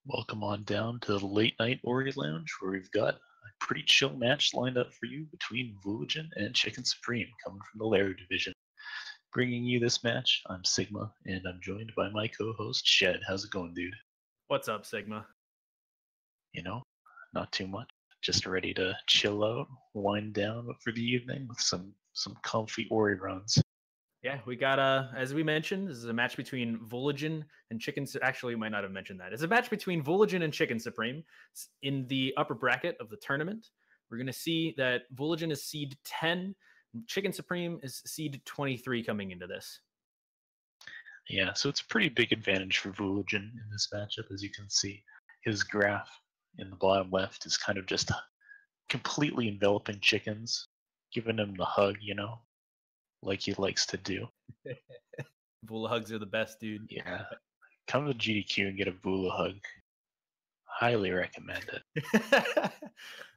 Welcome on down to the late night Ori Lounge, where we've got a pretty chill match lined up for you between Vulajin and Chicken Supreme, coming from the Lair division. Bringing you this match, I'm Sigma, and I'm joined by my co-host Shed. How's it going, dude? What's up, Sigma? You know, not too much. Just ready to chill out, wind down for the evening with some comfy Ori runs. Yeah, we got as we mentioned, this is a match between Vulajin and Chicken. Actually, we might not have mentioned that. It's a match between Vulajin and Chicken Supreme in the upper bracket of the tournament. We're gonna see that Vulajin is seed 10, Chicken Supreme is seed 23 coming into this. Yeah, so it's a pretty big advantage for Vulajin in this matchup, as you can see. His graph in the bottom left is kind of just completely enveloping Chickens, giving him the hug, like he likes to do. Vula hugs are the best, dude. Yeah. Come to GDQ and get a Vula hug. Highly recommend it.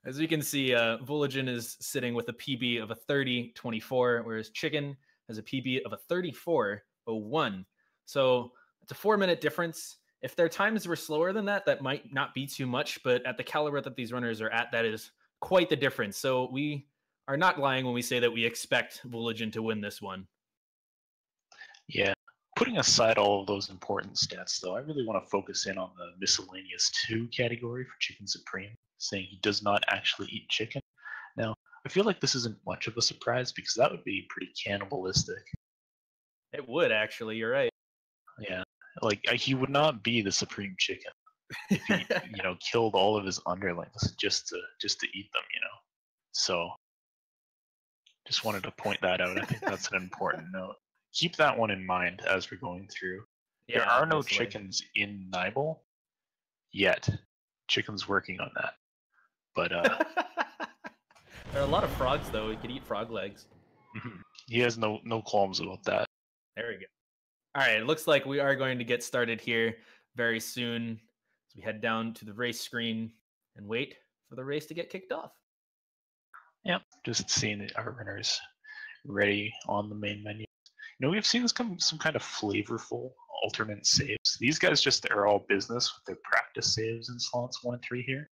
As we can see, Vulajin is sitting with a PB of a 30.24, whereas Chicken has a PB of a 34.01. So it's a 4-minute difference. If their times were slower than that, that might not be too much, but at the caliber that these runners are at, that is quite the difference. So we are not lying when we say that we expect Vulajin to win this one. Yeah. Putting aside all of those important stats, though, I really want to focus in on the miscellaneous 2 category for Chicken Supreme, saying he does not actually eat chicken. Now, I feel like this isn't much of a surprise because that would be pretty cannibalistic. It would, actually. You're right. Yeah. Like, he would not be the Supreme Chicken if he, killed all of his underlings just to eat them, So, just wanted to point that out. I think that's an important note. Keep that one in mind as we're going through. Yeah, there are no chickens in Nibel yet. Chicken's working on that. But there are a lot of frogs, though. He could eat frog legs. He has no qualms about that. There we go. All right, it looks like we are going to get started here very soon as we head down to the race screen and wait for the race to get kicked off. Yep, just seeing our runners ready on the main menu. We've seen some kind of flavorful alternate saves. These guys just are all business with their practice saves in slots 1 and 3 here.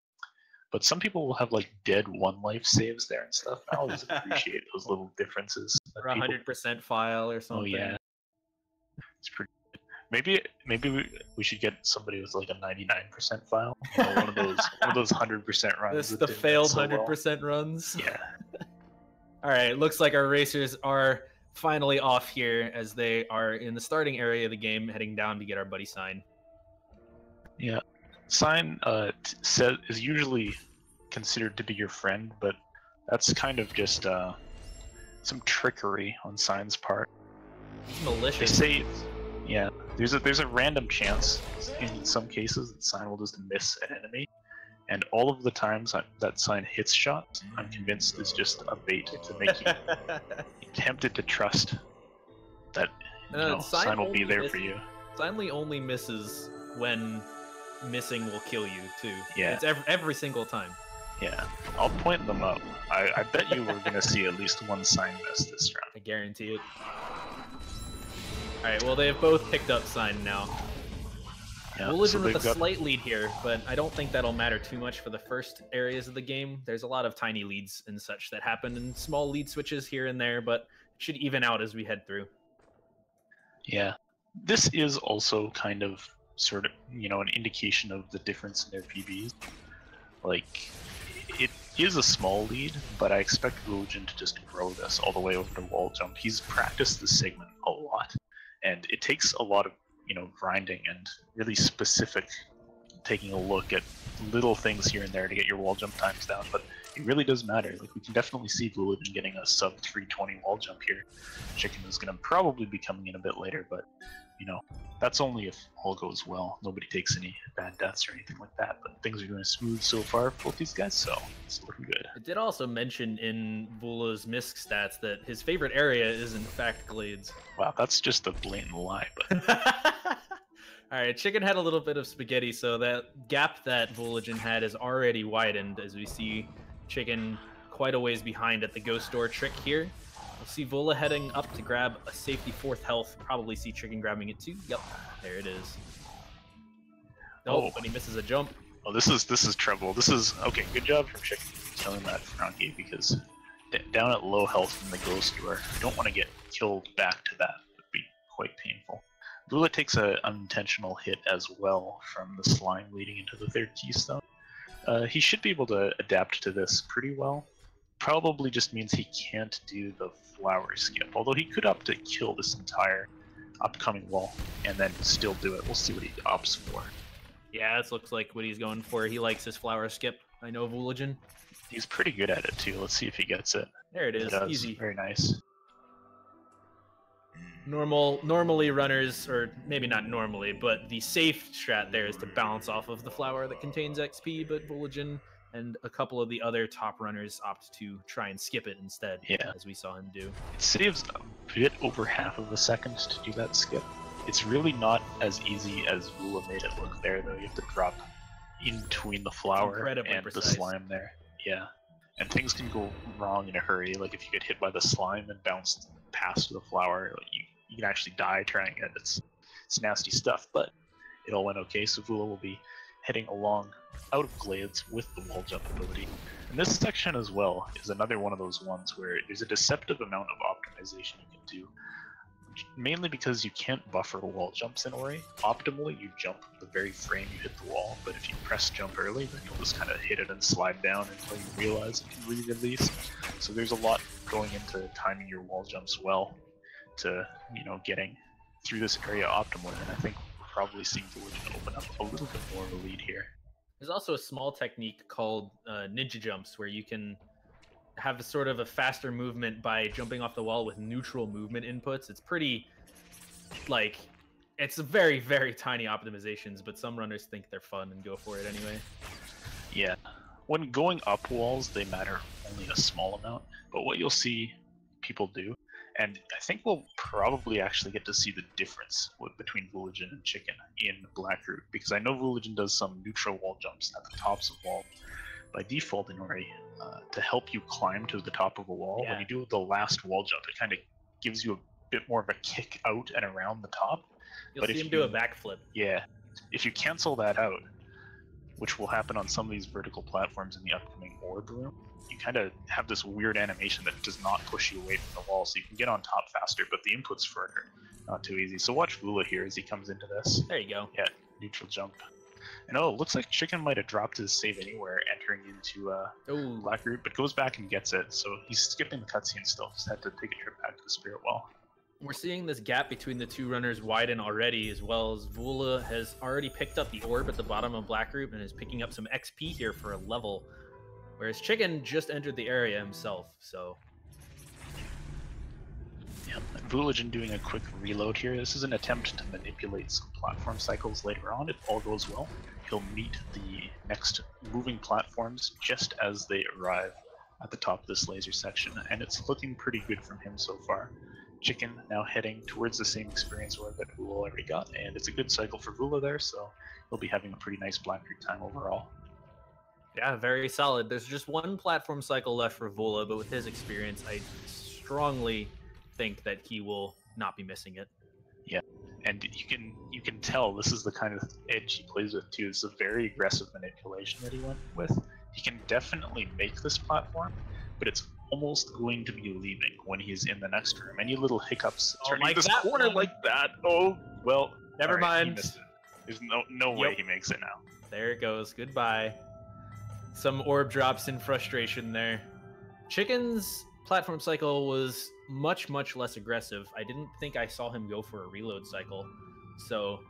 But some people will have like dead 1 life saves there and stuff. I always appreciate those little differences. Or 100% file or something. Oh yeah, it's pretty good. Maybe we should get somebody with like a 99% file. One of those 100% runs. This the failed 100% runs. Yeah. All right, looks like our racers are finally off here as they are in the starting area of the game, heading down to get our buddy Sign. Yeah, Sign is usually considered to be your friend, but that's kind of just some trickery on Sign's part. It's malicious. They say, yeah, there's a random chance in some cases that Sign will just miss an enemy, and all of the times that Sign hits shots, I'm convinced is just a bait to make you tempted to trust that Sign will be there for you. Sign only misses when missing will kill you too. Yeah, it's every single time. Yeah, I'll point them up. I bet you we're gonna see at least 1 Sign miss this round. I guarantee it. All right, well they have both picked up Sign now. Yeah, Vulajin with a slight lead here, but I don't think that'll matter too much for the first areas of the game. There's a lot of tiny leads and such that happen, and small lead switches here and there, but it should even out as we head through. Yeah, this is also kind of sort of, an indication of the difference in their PBs. Like, it is a small lead, but I expect Vulajin to just grow this all the way over to wall jump. He's practiced the segment a lot, and it takes a lot of grinding and really specific taking a look at little things here and there to get your wall jump times down, but it really does matter. Like, we can definitely see Vulajin getting a sub 320 wall jump here. Chicken is going to probably be coming in a bit later, but that's only if all goes well. Nobody takes any bad deaths or anything like that, but things are going smooth so far for both these guys, so it's looking good. It did also mention in Vula's misc stats that his favorite area is in fact Glades. Wow, that's just a blatant lie, but... All right, Chicken had a little bit of spaghetti, so that gap that Vulajin had is already widened as we see Chicken quite a ways behind at the ghost door trick here. We'll see Vula heading up to grab a safety 4th health. Probably see Chicken grabbing it too. Yep, there it is. Nope, Oh. but he misses a jump. Oh, this is trouble. This is okay. Good job from Chicken killing that front gate because down at low health from the ghost, you don't want to get killed back to that. It would be quite painful. Vula takes an unintentional hit as well from the slime leading into the third keystone. He should be able to adapt to this pretty well. Probably just means he can't do the flower skip, although he could opt to kill this entire upcoming wall and then still do it. We'll see what he opts for. Yeah, this looks like what he's going for. He likes his flower skip. I know Vulajin. He's pretty good at it too. Let's see if he gets it. There it is, easy. Very nice. Normally runners, or maybe not normally, but the safe strat there is to bounce off of the flower that contains XP, but Vulajin and a couple of the other top runners opt to try and skip it instead, as we saw him do. It saves a bit over half of a second to do that skip. It's really not as easy as Vula made it look there, though. You have to drop in between the flower and the slime there. Yeah. And things can go wrong in a hurry. Like if you get hit by the slime and bounce past the flower, like you can actually die trying it. It's nasty stuff, but it all went okay. So Vula will be heading along out of glades with the wall jump ability. And this section as well is another one of those ones where there's a deceptive amount of optimization you can do. Mainly because you can't buffer wall jumps in Ori. Optimally, you jump the very frame you hit the wall, but if you press jump early, then you'll just kind of hit it and slide down until you realize it can re-release. So there's a lot going into timing your wall jumps well to, getting through this area optimally, and I think we're probably seeing Vulajin open up a little bit more of a lead here. There's also a small technique called ninja jumps where you can have a sort of a faster movement by jumping off the wall with neutral movement inputs. It's pretty, it's very, very tiny optimizations, but some runners think they're fun and go for it anyway. Yeah. When going up walls, they matter only a small amount, but what you'll see people do, and I think we'll probably actually get to see the difference between Vulajin and Chicken in Blackroot, because I know Vulajin does some neutral wall jumps at the tops of walls by default in Ori. To help you climb to the top of a wall, when you do the last wall jump, it kind of gives you a bit more of a kick out and around the top. You'll see him do a backflip. Yeah. If you cancel that out, which will happen on some of these vertical platforms in the upcoming orb room, you kind of have this weird animation that does not push you away from the wall, so you can get on top faster, but the input's further. Not too easy. So watch Vula here as he comes into this. There you go. Yeah, neutral jump. And it looks like Chicken might have dropped his save anywhere entering into Blackroot, but goes back and gets it. So he's skipping the cutscene still. Just had to take a trip back to the Spirit Wall. We're seeing this gap between the two runners widen already, as well as Vula has already picked up the orb at the bottom of Blackroot and is picking up some XP here for a level, whereas Chicken just entered the area himself. So yeah, Vulajin doing a quick reload here. This is an attempt to manipulate some platform cycles later on. If all goes well, he'll meet the next moving platforms just as they arrive at the top of this laser section, and it's looking pretty good from him so far. Chicken now heading towards the same experience orb that Vula already got, and it's a good cycle for Vula there, so he'll be having a pretty nice Blackroot time overall. Yeah, very solid. There's just one platform cycle left for Vula, but with his experience, I strongly think that he will not be missing it. Yeah, and you can tell this is the kind of edge he plays with too. It's a very aggressive manipulation that he went with. He can definitely make this platform, but it's almost going to be leaving when he's in the next room. Any little hiccups turning like this that corner one. like that. Oh well, never mind. He missed it. There's no way he makes it now. There it goes. Goodbye. Some orb drops in frustration there. Chicken's platform cycle was much, much less aggressive. I didn't think I saw him go for a reload cycle. So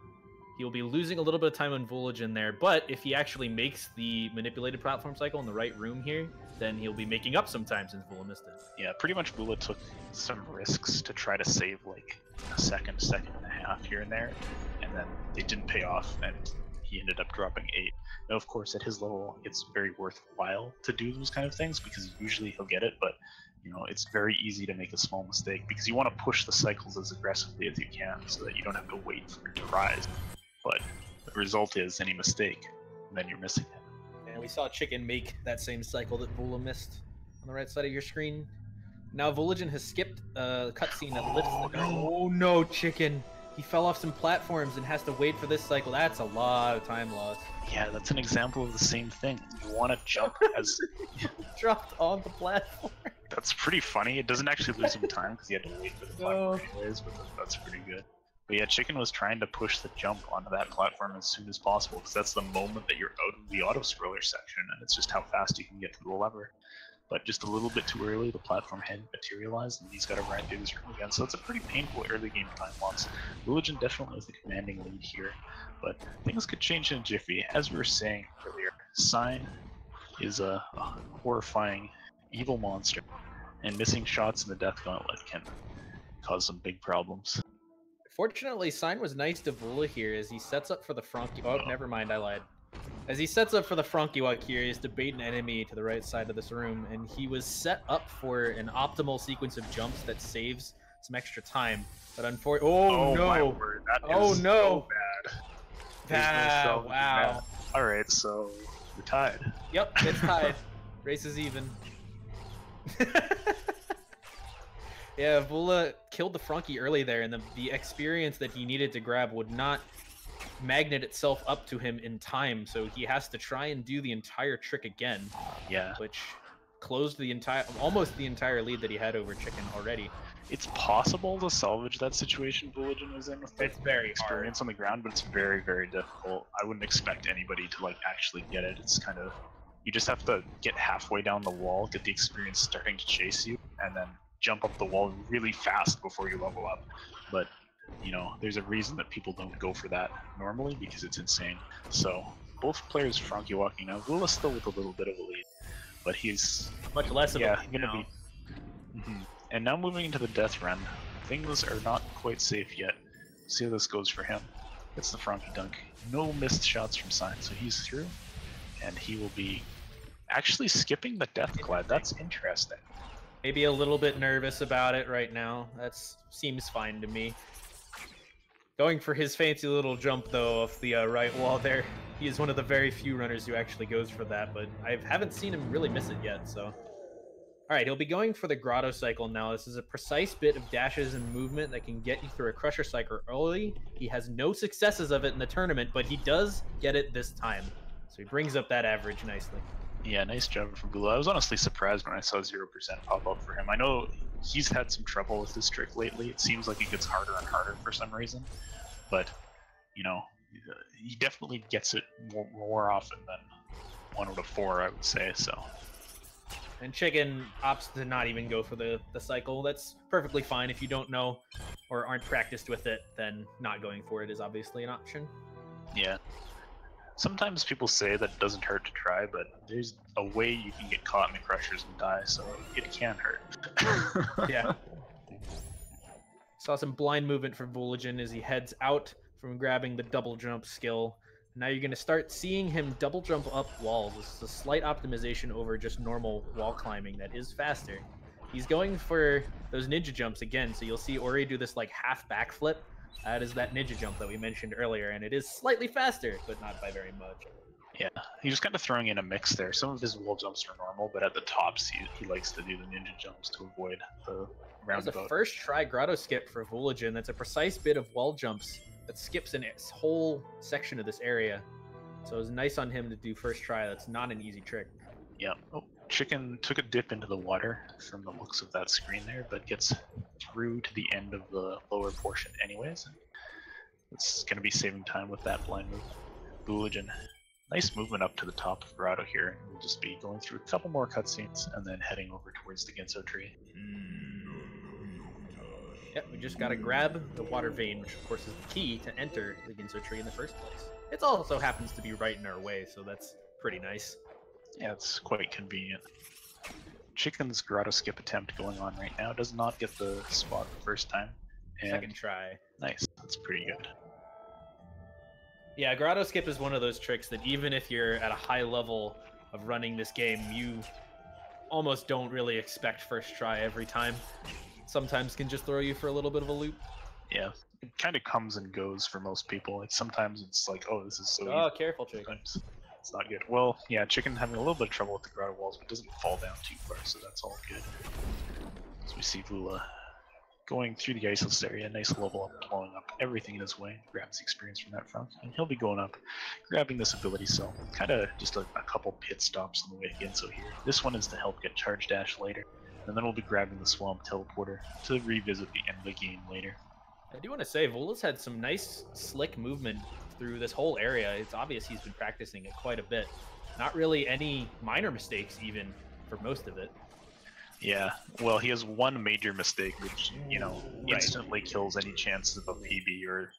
he'll be losing a little bit of time on Vulajin there. But if he actually makes the manipulated platform cycle in the right room here, then he'll be making up some time since Vula missed it. Yeah, pretty much Vula took some risks to try to save like a second and a half here and there. And then they didn't pay off, and he ended up dropping 8. Now, of course, at his level, it's very worthwhile to do those kind of things because usually he'll get it, but it's very easy to make a small mistake because you want to push the cycles as aggressively as you can so that you don't have to wait for it to rise. But the result is any mistake, and then you're missing it. And we saw Chicken make that same cycle that Vula missed on the right side of your screen. Now Vulajin has skipped a cutscene that lifts the guard. Oh no, Chicken! He fell off some platforms and has to wait for this cycle. That's a lot of time lost. Yeah, that's an example of the same thing. You want to jump as... Dropped on the platform. That's pretty funny. It doesn't actually lose him time because he had to wait for the platform anyways, but that's pretty good. But yeah, Chicken was trying to push the jump onto that platform as soon as possible because that's the moment that you're out of the auto-scroller section, and it's just how fast you can get to the lever. But just a little bit too early, the platform hadn't materialized, and he's got to run through this room again. So it's a pretty painful early game time loss. Vulajin definitely has the commanding lead here, but things could change in a jiffy. As we were saying earlier, Sign is a horrifying, evil monster, and missing shots in the Death Gauntlet can cause some big problems. Fortunately, Sign was nice to Vula here as he sets up for the Frankie. Oh, never mind, I lied. As he sets up for the Frankie walk here, he's to bait an enemy to the right side of this room, and he was set up for an optimal sequence of jumps that saves some extra time. But unfortunately, oh no! My word, that oh is no! So bad. Wow! All right, so we're tied. Yep, it's tied. Race is even. Yeah, Vula killed the Frankie early there, and the experience that he needed to grab would not magnet itself up to him in time, so he has to try and do the entire trick again. Yeah. Which closed almost the entire lead that he had over Chicken already. It's possible to salvage that situation Vulajin was in with it's very experience hard on the ground, but it's very, very difficult. I wouldn't expect anybody to like actually get it. It's kind of, you just have to get halfway down the wall, get the experience starting to chase you, and then jump up the wall really fast before you level up. But you know, there's a reason that people don't go for that normally because it's insane. So both players Frankie walking now. Vula's still with a little bit of a lead, but he's much less of a lead gonna now. be. And now moving into the death run, things are not quite safe yet. See how this goes for him. It's the Frankie dunk. No missed shots from Sign, so he's through, and he will be actually skipping the death glide. That's interesting. Maybe a little bit nervous about it right now. That seems fine to me. Going for his fancy little jump, though, off the right wall there. He is one of the very few runners who actually goes for that, but I haven't seen him really miss it yet, so. All right, he'll be going for the Grotto Cycle now. This is a precise bit of dashes and movement that can get you through a Crusher Cycle early. He has no successes of it in the tournament, but he does get it this time. So he brings up that average nicely. Yeah, nice job from Vula. I was honestly surprised when I saw 0% pop up for him. I know he's had some trouble with this trick lately. It seems like it gets harder and harder for some reason. But, you know, he definitely gets it more often than 1 out of 4, I would say, so. And Chicken opts to not even go for the cycle. That's perfectly fine. If you don't know or aren't practiced with it, then not going for it is obviously an option. Yeah. Sometimes people say that it doesn't hurt to try, but there's a way you can get caught in the crushers and die, so it can hurt. Yeah. Saw some blind movement from Vulajin as he heads out from grabbing the double jump skill. Now you're going to start seeing him double jump up walls. This is a slight optimization over just normal wall climbing that is faster. He's going for those ninja jumps again, so you'll see Ori do this like half backflip. That is that ninja jump that we mentioned earlier, and it is slightly faster, but not by very much. Yeah, he's just kind of throwing in a mix there. Some of his wall jumps are normal, but at the tops he likes to do the ninja jumps to avoid the roundabout. That's a first try grotto skip for Vulajin. That's a precise bit of wall jumps that skips an whole section of this area. So it was nice on him to do first try. That's not an easy trick. Yeah. Oh, Chicken took a dip into the water from the looks of that screen there, but gets through to the end of the lower portion anyways. And it's going to be saving time with that blind move. Vulajin. Nice movement up to the top of Grotto here. We'll just be going through a couple more cutscenes and then heading over towards the Ginso tree. Yep, we just gotta grab the water vein, which of course is the key to enter the Ginso tree in the first place. It also happens to be right in our way, so that's pretty nice. Yeah, it's quite convenient. Chicken's grotto skip attempt going on right now does not get the spot the first time. And second try. Nice, that's pretty good. Yeah, grotto skip is one of those tricks that even if you're at a high level of running this game, you almost don't really expect first try every time. Sometimes can just throw you for a little bit of a loop. Yeah, it kind of comes and goes for most people. Like sometimes it's like, oh, this is so Oh, easy. careful, Chicken. Sometimes it's not good. Well, yeah, Chicken having a little bit of trouble with the grotto walls, but doesn't fall down too far, so that's all good. As we see Vula going through the iceless area, nice level up, blowing up everything in his way, grabs the experience from that front, and he'll be going up, grabbing this ability cell. Kind of just a couple pit stops on the way again. So here, this one is to help get charge dash later, and then we'll be grabbing the swamp teleporter to revisit the end of the game later. I do want to say, Vula's had some nice, slick movement through this whole area. It's obvious he's been practicing it quite a bit. Not really any minor mistakes, even, for most of it. Yeah, well, he has one major mistake, which, you know, Right. instantly kills any chances of a PB or,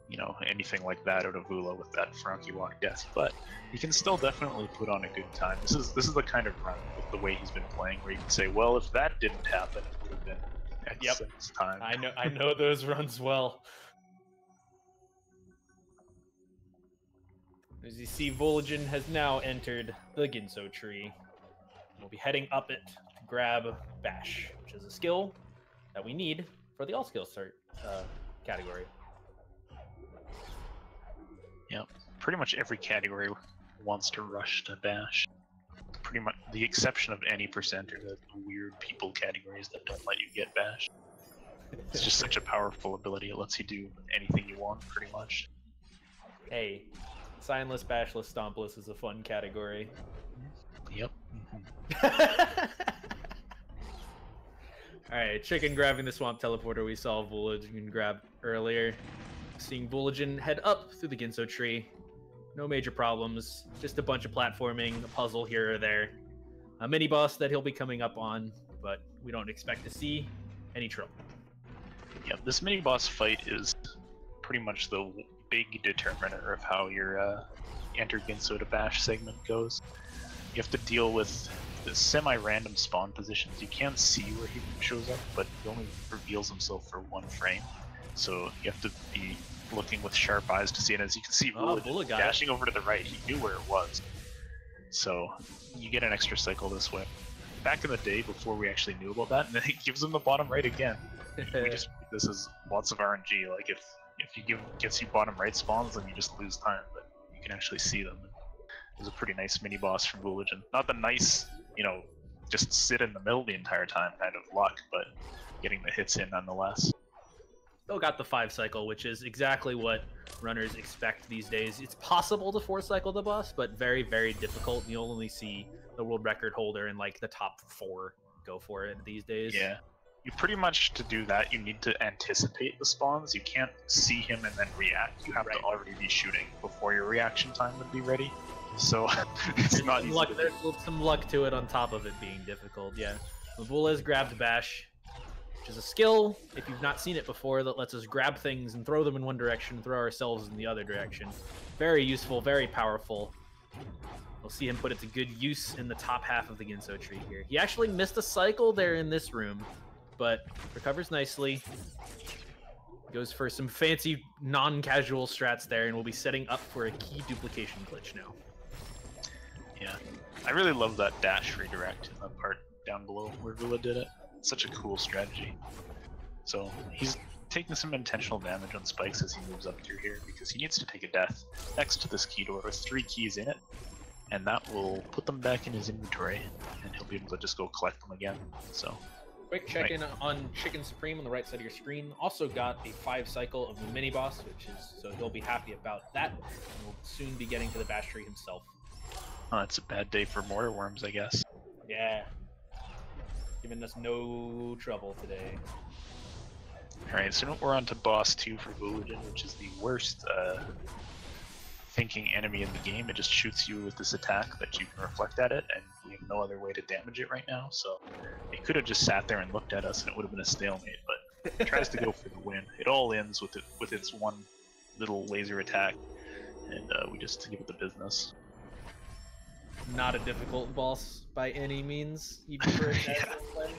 you know, anything like that out of Vula with that Frankie Walk death. But he can still definitely put on a good time. This is the kind of run with the way he's been playing where you can say, well, if that didn't happen, it would have been X time. I know those runs well. As you see, Vulajin has now entered the Ginso tree. We'll be heading up it to grab Bash, which is a skill that we need for the all skill cert category. Yep, pretty much every category wants to rush to Bash. Pretty much the exception of any percenter, the weird people categories that don't let you get Bash. It's just such a powerful ability. It lets you do anything you want, pretty much. Hey, Signless, Bashless, Stompless is a fun category. Yep. Alright, Chicken grabbing the swamp teleporter we saw Vulajin grab earlier. Seeing Vulajin head up through the Ginso tree. No major problems, just a bunch of platforming, a puzzle here or there. A mini boss that he'll be coming up on, but we don't expect to see any trouble. Yeah, this mini boss fight is pretty much the big determiner of how your enter Ginso to Bash segment goes. You have to deal with the semi-random spawn positions. You can't see where he shows up, but he only reveals himself for one frame. So you have to be looking with sharp eyes to see it. As you can see, Vula got dashing over to the right, he knew where it was. So you get an extra cycle this way. Back in the day, before we actually knew about that, and then he gives him the bottom right again. This is lots of RNG. Like if gets you bottom right spawns, then you just lose time, but you can actually see them. It was a pretty nice mini boss from Vulajin. Not the nice, you know, just sit in the middle the entire time kind of luck, but getting the hits in nonetheless. Still got the 5 cycle, which is exactly what runners expect these days. It's possible to 4 cycle the boss, but very, very difficult. You'll only see the world record holder in like the top 4 go for it these days. Yeah. You pretty much, to do that, you need to anticipate the spawns. You can't see him and then react. You have to already be shooting before your reaction time would be ready. So it's not easy. There's some luck to it on top of it being difficult, yeah. Vula's grabbed Bash, which is a skill, if you've not seen it before, that lets us grab things and throw them in one direction, throw ourselves in the other direction. Very useful, very powerful. We'll see him put it to good use in the top half of the Ginso tree here. He actually missed a cycle there in this room, but recovers nicely. Goes for some fancy non-casual strats there, and we'll be setting up for a key duplication glitch now. Yeah, I really love that dash redirect in the part down below where Vula did it. It's such a cool strategy. So he's taking some intentional damage on spikes as he moves up through here because he needs to take a death next to this key door with 3 keys in it, and that will put them back in his inventory, and he'll be able to just go collect them again. So quick check-in on Chicken Supreme on the right side of your screen. Also got a 5 cycle of the mini boss, which is, so he'll be happy about that. And we'll soon be getting to the Bash tree himself. Oh, it's a bad day for mortar worms, I guess. Yeah. Giving us no trouble today. Alright, so we're on to boss 2 for Vulajin, which is the worst thinking enemy in the game. It just shoots you with this attack that you can reflect at it, and we have no other way to damage it right now, so it could have just sat there and looked at us and it would have been a stalemate, but it tries to go for the win. It all ends with its one little laser attack, and we just give it the business. Not a difficult boss by any means, even for a casual play.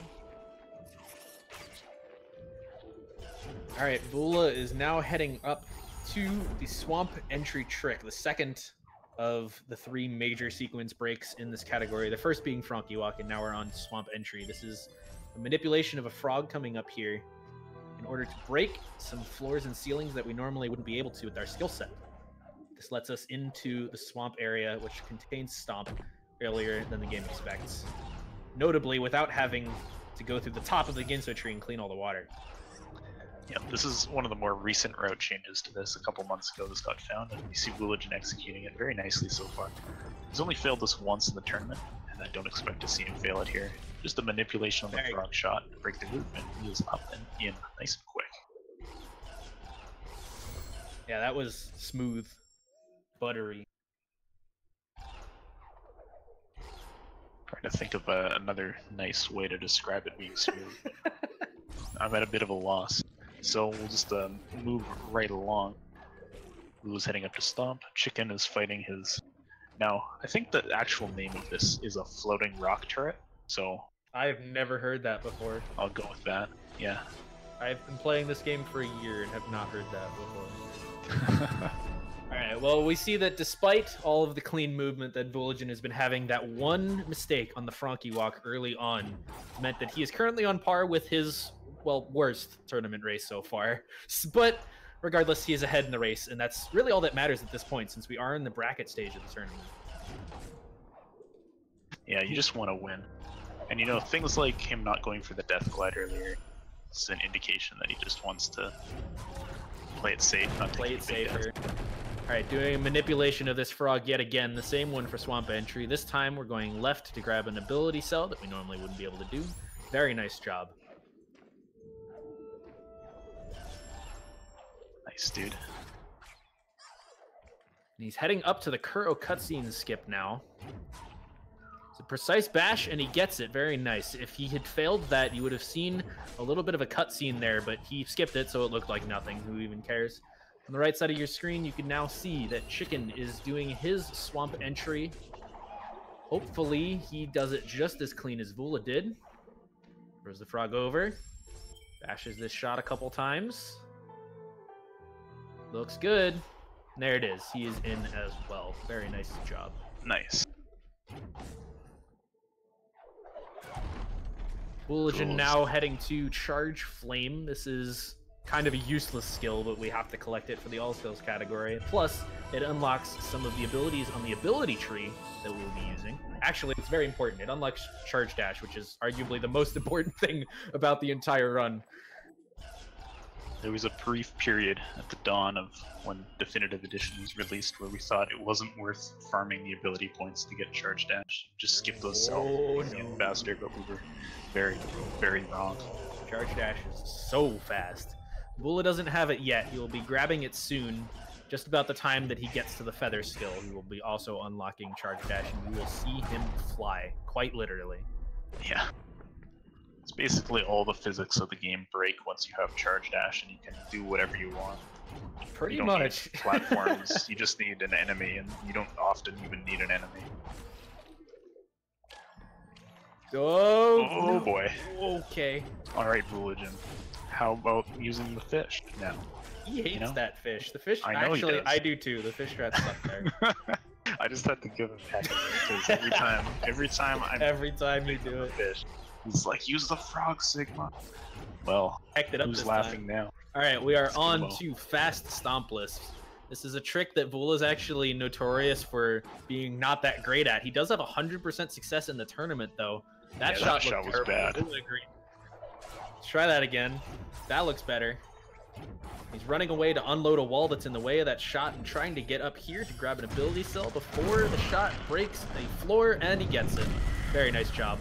Alright, Vula is now heading up to the swamp entry trick, the second of the 3 major sequence breaks in this category. The first being Frankie Walk, and now we're on swamp entry. This is a manipulation of a frog coming up here in order to break some floors and ceilings that we normally wouldn't be able to with our skill set. This lets us into the swamp area, which contains Stomp earlier than the game expects. Notably, without having to go through the top of the Ginso tree and clean all the water. Yeah, this is one of the more recent route changes to this. A couple months ago this got found, and we see Vulajin executing it very nicely so far. He's only failed this once in the tournament, and I don't expect to see him fail it here. Just a manipulation on the frog shot to break the roof, and he is up and in nice and quick. Yeah, that was smooth, buttery. Trying to think of another nice way to describe it being smooth. I'm at a bit of a loss. So we'll just move right along. Lulu's heading up to Stomp. Chicken is fighting his... Now, I think the actual name of this is a floating rock turret, so... I've never heard that before. I'll go with that, yeah. I've been playing this game for a year and have not heard that before. Alright, well, we see that despite all of the clean movement that Vulajin has been having, that one mistake on the Frankie walk early on meant that he is currently on par with his... well, worst tournament race so far. But regardless, he is ahead in the race, and that's really all that matters at this point, since we are in the bracket stage of the tournament. Yeah, you just want to win. And you know, things like him not going for the Death Glide earlier is an indication that he just wants to play it safe, not play it safer. Alright, doing a manipulation of this frog yet again, the same one for Swamp Entry. This time we're going left to grab an ability cell that we normally wouldn't be able to do. Very nice job. Nice, dude. And he's heading up to the Kuro cutscene skip now. It's a precise bash, and he gets it. Very nice. If he had failed that, you would have seen a little bit of a cutscene there, but he skipped it, so it looked like nothing. Who even cares? On the right side of your screen, you can now see that Chicken is doing his Swamp Entry. Hopefully, he does it just as clean as Vula did. Throws the frog over. Bashes this shot a couple times. Looks good. And there it is. He is in as well. Very nice job. Nice. Vulajin now heading to Charge Flame. This is kind of a useless skill, but we have to collect it for the All Skills category. Plus, it unlocks some of the abilities on the ability tree that we will be using. Actually, it's very important. It unlocks Charge Dash, which is arguably the most important thing about the entire run. There was a brief period at the dawn of when Definitive Edition was released where we thought it wasn't worth farming the ability points to get Charge Dash. Just skip those cells faster, but we were very, very wrong. Charge Dash is so fast. Vula doesn't have it yet. He will be grabbing it soon. Just about the time that he gets to the Feather skill, he will be also unlocking Charge Dash, and we will see him fly, quite literally. Yeah. It's basically all the physics of the game break once you have Charge Dash, and you can do whatever you want. Pretty you don't much. Need platforms, you just need an enemy, and you don't often even need an enemy. Oh, oh no. Boy. Okay. Alright, Vulajin. How about using the fish now? He hates that fish. The fish, I know actually, I do too. The fish rat's stuck there. I just had to give him heck because every time you do it, fish, he's like, use the frog, Sigma. Well, who's laughing now? All right, we are on to Fast Stompless. This is a trick that Vula's actually notorious for being not that great at. He does have 100% success in the tournament, though. That shot was bad. Let's try that again. That looks better. He's running away to unload a wall that's in the way of that shot and trying to get up here to grab an ability cell before the shot breaks the floor, and he gets it. Very nice job.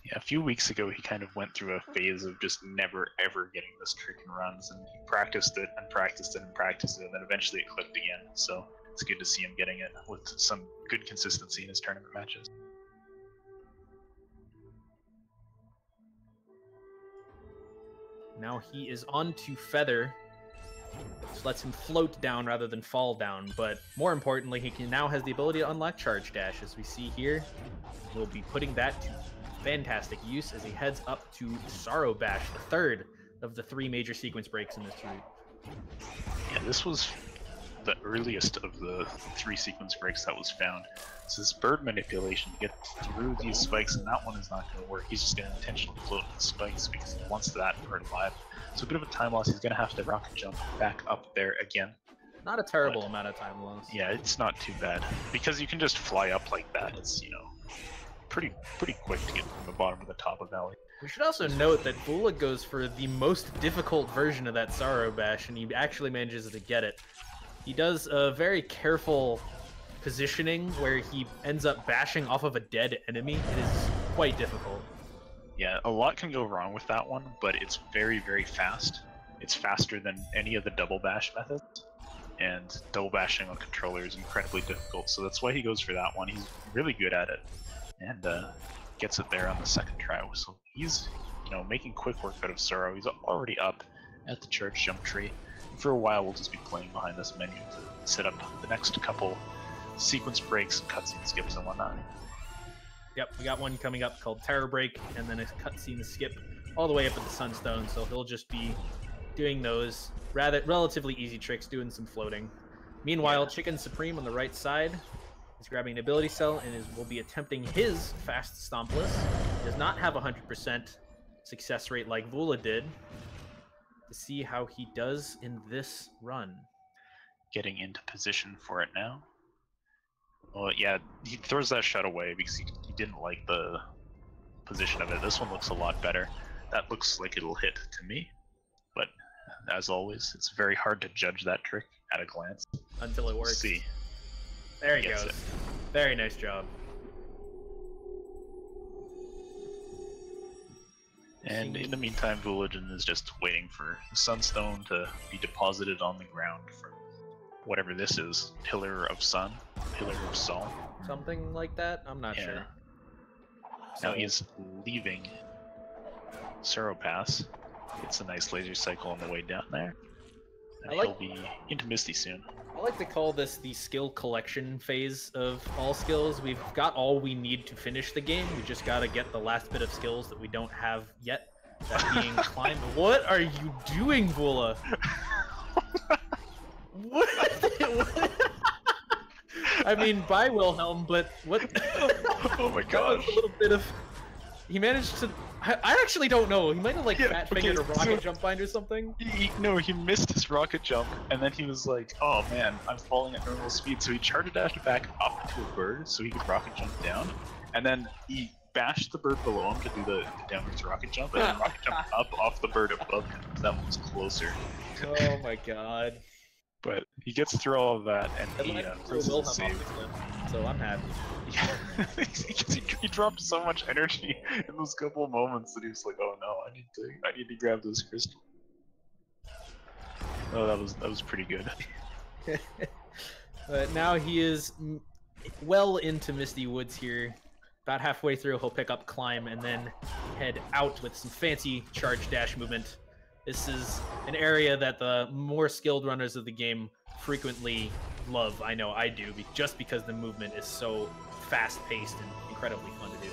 Yeah, a few weeks ago he kind of went through a phase of just never ever getting this trick in runs, and he practiced it and practiced it and practiced it, and then eventually it clicked again. So it's good to see him getting it with some good consistency in his tournament matches. Now he is on to Feather, which lets him float down rather than fall down. But more importantly, he now has the ability to unlock Charge Dash. As we see here, he'll be putting that to fantastic use as he heads up to Sorrow Bash, the third of the 3 major sequence breaks in this route. Yeah, this was the earliest of the 3 sequence breaks that was found. So this bird manipulation to get through these spikes, and that one is not going to work. He's just going to intentionally float the spikes because he wants that bird alive. So a bit of a time loss. He's going to have to rocket jump back up there again. Not a terrible amount of time loss. Yeah, it's not too bad because you can just fly up like that. It's, you know, pretty quick to get from the bottom to the top of Valley. We should also note that Vula goes for the most difficult version of that Sorrow Bash, and he actually manages to get it. He does a very careful positioning where he ends up bashing off of a dead enemy. It is quite difficult. Yeah, a lot can go wrong with that one, but it's very, very fast. It's faster than any of the double bash methods, and double bashing on controller is incredibly difficult, so that's why he goes for that one. He's really good at it, and gets it there on the second try. So he's, making quick work out of Sorrow. He's already up at the charge jump tree. For a while, we'll just be playing behind this menu to set up the next couple sequence breaks, cutscene skips, and whatnot. Yep, we got one coming up called Terror Break, and then a cutscene skip all the way up at the Sunstone, so he'll just be doing those relatively easy tricks, doing some floating. Meanwhile, Chicken Supreme on the right side is grabbing an ability cell and will be attempting his fast Stompless. He does not have 100% success rate like Vula did. To see how he does in this run. Getting into position for it now. Well, yeah, he throws that shot away because he didn't like the position of it. This one looks a lot better. That looks like it'll hit to me, but as always, it's very hard to judge that trick at a glance. Until it works. We'll see. There he goes. Very nice job. And in the meantime, Vulajin is just waiting for the Sunstone to be deposited on the ground from whatever this is. Pillar of Sun? Pillar of Sol? Something like that? I'm not sure. Now he's leaving Sorrow Pass. Gets a nice laser cycle on the way down there. And he'll be into Misty soon. I like to call this the skill collection phase of all skills. We've got all we need to finish the game. We just gotta get the last bit of skills that we don't have yet. That being climb. What are you doing, Vula? What? I mean, bye Wilhelm, but what? Oh my gosh. A little bit of. He managed to. I actually don't know. He might have fat fingered a rocket jump bind or something. He missed his rocket jump, and then he was like, "Oh man, I'm falling at normal speed." So he charged dashed back up to a bird so he could rocket jump down, and then he bashed the bird below him to do the downwards rocket jump, and then rocket jump up off the bird above him. That one was closer. Oh my god. But he gets through all of that, and he Wilhelm off the cliff, so I'm happy. Yeah, he dropped so much energy in those couple of moments that he was like, "Oh no, I need to grab this crystal." Oh, that was pretty good. But now he is well into Misty Woods here. About halfway through, he'll pick up Climb and then head out with some fancy charge dash movement. This is an area that the more skilled runners of the game frequently love. I know I do, just because the movement is so fast-paced and incredibly fun to do.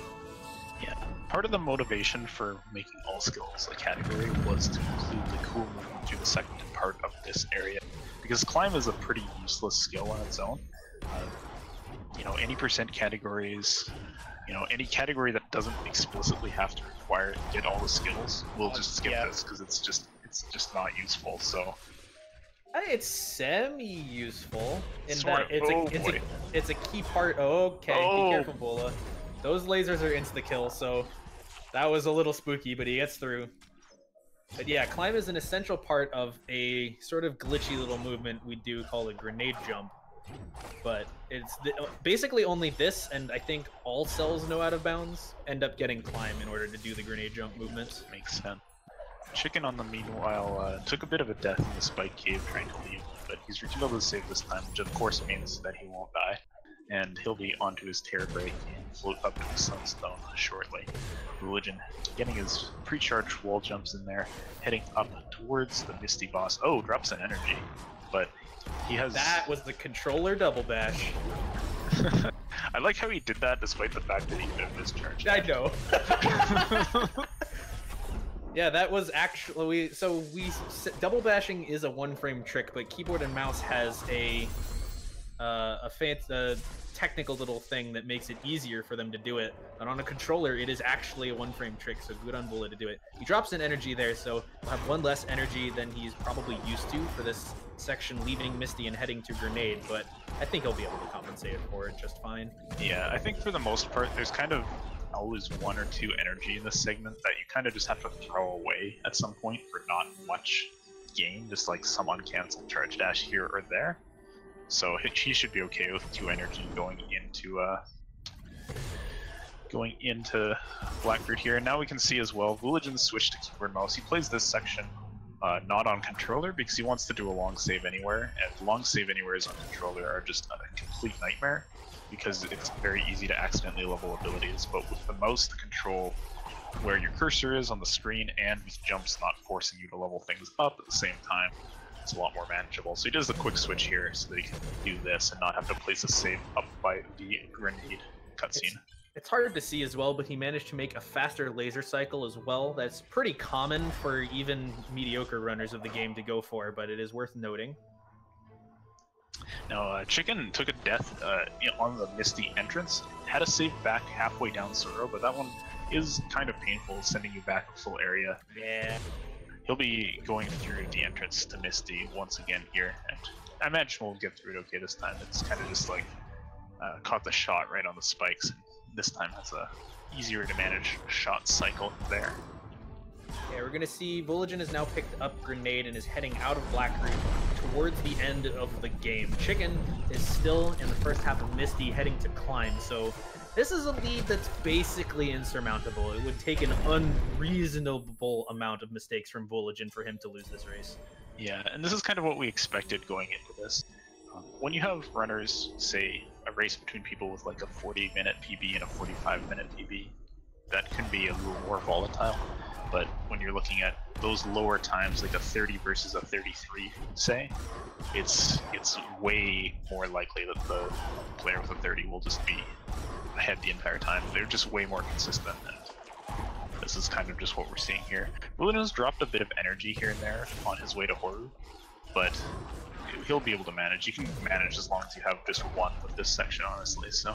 Yeah, part of the motivation for making all skills a category was to include the cool movement to the second part of this area, because Climb is a pretty useless skill on its own. Any percent categories, any category that doesn't explicitly have to require to get all the skills, we'll just skip this because it's just not useful. So it's semi-useful in sort that it's a key part. Okay, be careful, Bola. Those lasers are insta-kill, so that was a little spooky, but he gets through. But yeah, Climb is an essential part of a sort of glitchy little movement we do called a grenade jump. But it's basically only this, and I think all cells know out of bounds end up getting Climb in order to do the grenade jump movement. Makes sense. Chicken, on the meanwhile, took a bit of a death in the spike cave trying to leave, but he's able to save this time, which of course means that he won't die, and he'll be onto his Terror Break and float up to the Sunstone shortly. Vulajin getting his pre-charged wall jumps in there, heading up towards the Misty boss. Oh, drops an energy, but he has... That was the controller double bash. I like how he did that despite the fact that he could have discharged. I know. Yeah, that was actually... double bashing is a one-frame trick, but keyboard and mouse has a fancy technical little thing that makes it easier for them to do it. And on a controller, it is actually a one-frame trick, so good on Bullet to do it. He drops an energy there, so he'll have one less energy than he's probably used to for this section, leaving Misty and heading to Grenade, but I think he'll be able to compensate for it just fine. Yeah, I think for the most part, there's kind of always 1 or 2 energy in this segment that you kind of just have to throw away at some point for not much gain, just like some uncancelled charge dash here or there. So he should be okay with 2 energy going into Blackbeard here. And now we can see as well, Vulajin switched to keyboard mouse. He plays this section not on controller because he wants to do a long save anywhere, and long save anywheres on controller are just a complete nightmare because it's very easy to accidentally level abilities. But with the mouse to control where your cursor is on the screen and with jumps not forcing you to level things up at the same time, it's a lot more manageable. So he does the quick switch here so that he can do this and not have to place a save up by the grenade cutscene. It's hard to see as well, but he managed to make a faster laser cycle as well. That's pretty common for even mediocre runners of the game to go for, but it is worth noting. Now, Chicken took a death on the Misty entrance, had a save back halfway down Sorrow, but that one is kind of painful, sending you back a full area. Yeah. He'll be going through the entrance to Misty once again here, and I imagine we'll get through it okay this time. It's kind of just like caught the shot right on the spikes, and this time has a easier to manage shot cycle there. Yeah, we're gonna see Vulajin has now picked up Grenade and is heading out of Blackroot towards the end of the game. Chicken is still in the first half of Misty heading to Climb, so this is a lead that's basically insurmountable. It would take an unreasonable amount of mistakes from Vulajin for him to lose this race. Yeah, and this is kind of what we expected going into this. When you have runners, say, a race between people with like a 40-minute PB and a 45-minute PB, that can be a little more volatile. But when you're looking at those lower times, like a 30 versus a 33, say, it's way more likely that the player with a 30 will just be ahead the entire time. They're just way more consistent, and this is kind of just what we're seeing here. Bruno's dropped a bit of energy here and there on his way to Horu, but he'll be able to manage. You can manage as long as you have just one with this section, honestly, so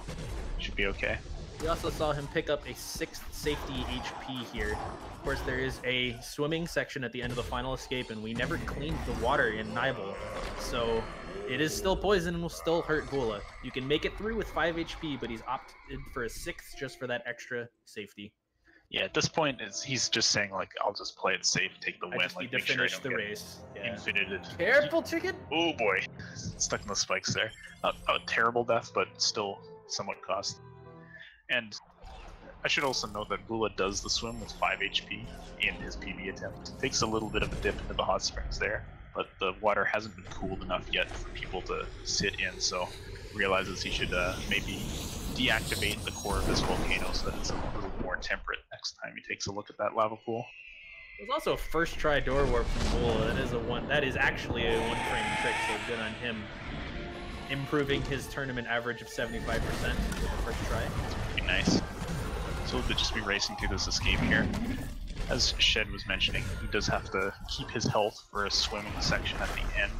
should be okay. We also saw him pick up a 6th safety HP here. Of course, there is a swimming section at the end of the final escape, and we never cleaned the water in Nibel, so it is still poison and will still hurt Gula. You can make it through with 5 HP, but he's opted for a 6th just for that extra safety. Yeah, at this point, he's just saying, like, I'll just play it safe, take the win, just like, need to make sure I finish don't the get race. Yeah. infinited. Careful, Chicken! Oh boy, stuck in the spikes there. Not a terrible death, but still somewhat cost. And I should also note that Bula does the swim with 5 HP in his PB attempt. Takes a little bit of a dip into the hot springs there, but the water hasn't been cooled enough yet for people to sit in, so realizes he should maybe deactivate the core of this volcano so that it's a little more temperate next time he takes a look at that lava pool. There's also a first try door warp from Bula. That is actually a 1-frame trick, so good on him. Improving his tournament average of 75% with the first try. Pretty nice. So we'll just be racing through this escape here. As Shed was mentioning, he does have to keep his health for a swimming section at the end,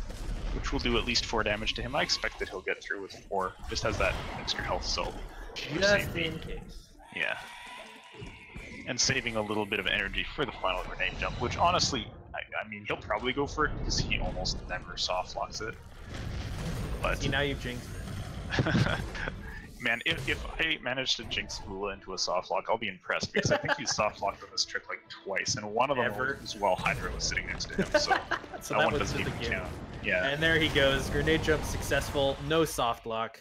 which will do at least 4 damage to him. I expect that he'll get through with 4. Just has that extra health, so just in case. Yeah. And saving a little bit of energy for the final grenade jump, which honestly, I mean, he'll probably go for it because he almost never soft locks it. But see, now you've jinxed it. Man, if I manage to jinx Bula into a soft lock, I'll be impressed because I think he's soft locked on this trick like twice, and one of them was while Hydra was sitting next to him, so, so that one was doesn't even count. Yeah. And there he goes, grenade jump successful, no soft lock.